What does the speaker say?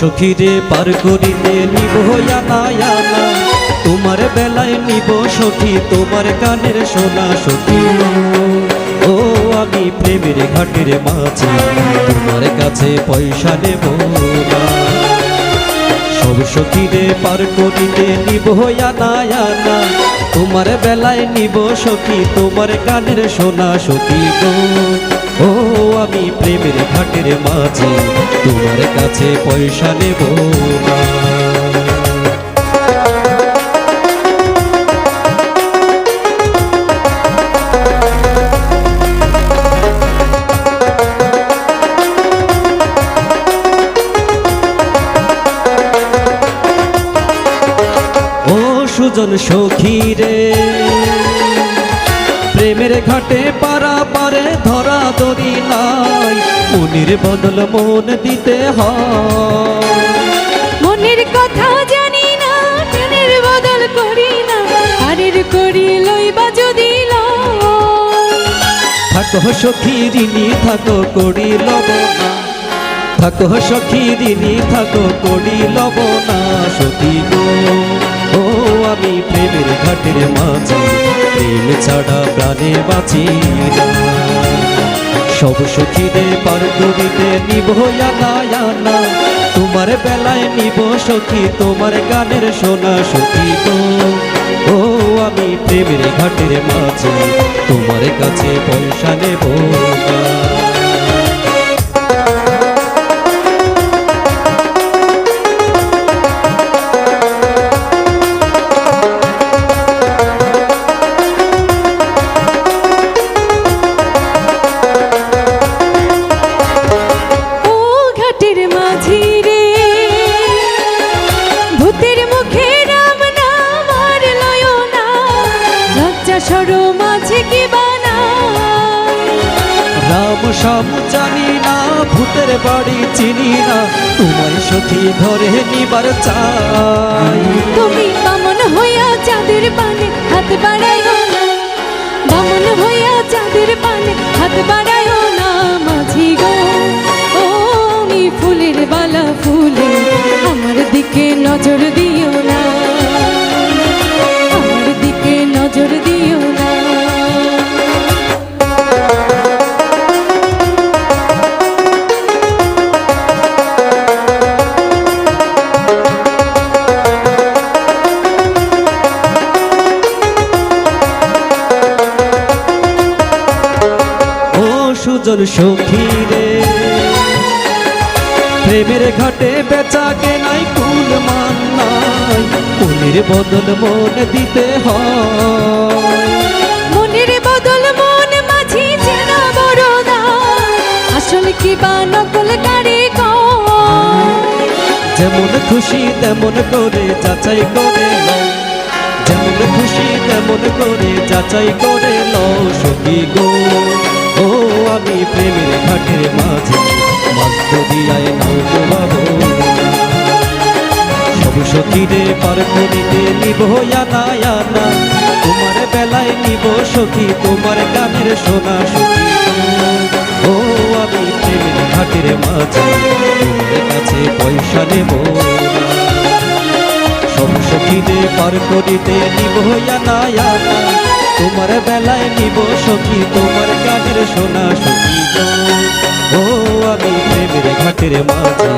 সখীরে পার করিতে নিব আনা আনা, তোমার বেলায় নিব সখী তোমার কানের সোনা সখী। ও আমি প্রেমের ঘাটের মাঝি, তোমার কাছে পয়সা নেব না। সব সখীরে পার করিতে নিব আনা আনা, তোমার বেলায় নিব সখী তোমার কানের সোনা সখী গো। ও আমি প্রেমের ঘাটের মাঝি, তোমার কাছে পয়সা নেব না। সুজন সখী রে প্রেমের ঘাটে পারা পারে ধরা ধরি নাই, মনের বদল মন দিতে হয়। মনের কথা জানি না, মনের বদল করি না, আরের করি লইবা যদি থাকো সখী ঋণী থাকো করি লব না, থাকো সখী ঋণী থাকো করি লব না সখী গো। ও আমি প্রেমের ঘাটের মাঝি, প্রেম ছাড়া প্রাণে বাঁচি না। সব সখীরে পার করিতে নিব আনা আনা, তোমার বেলায় নিব সখী তোমার গানের সোনা সখী গো। ও আমি প্রেমের ঘাটের মাঝি, তোমার কাছে পয়সা নেব না। রাম শাম জানি না, ভূতের বাড়ি চিনি না, তোমার সখী ধরে নিবার চাই। তুমি বামন হইয়া চাঁদের পানে হাত বাড়াইও না, বামন হইয়া চাঁদের পানে হাত বাড়াইও না মাঝি গো। ও আমি ফুলের বালা ফুলে, আমার দিকে নজর দিও না, আমার দিকে নজর দিও না। সুজন সখী রে প্রেমের ঘাটে বেচা কেনাই কুল মান নাই, মনের বদল মন দিতে হয়। মনের বদল মন মাঝি চেনা বড় দায়, আসল কি বা নকল কারে কয়। যেমন খুশি তেমন করে যাচাই করে লও, যেমন খুশি তেমন করে যাচাই করে লও সখী গো। ও আমি প্রেমের ঘাটের মাঝে, মাছ দরিয়ায় নৌকো বাবু। সব সখীরে পার করিতে নিব আনা আনা, তোমার বেলায় নিব সখী তোমার গানের সোনা সখী। ও আমি প্রেমের ঘাটের মাঝে, তোমার কাছে পয়সা নেব না। সব সখীরে পার করিতে নিব আনা আনা, তোমার বেলায় নিব সখী তোমার গানের সোনা সখী গো। ও আমি প্রেমের ঘাটের মাঝে,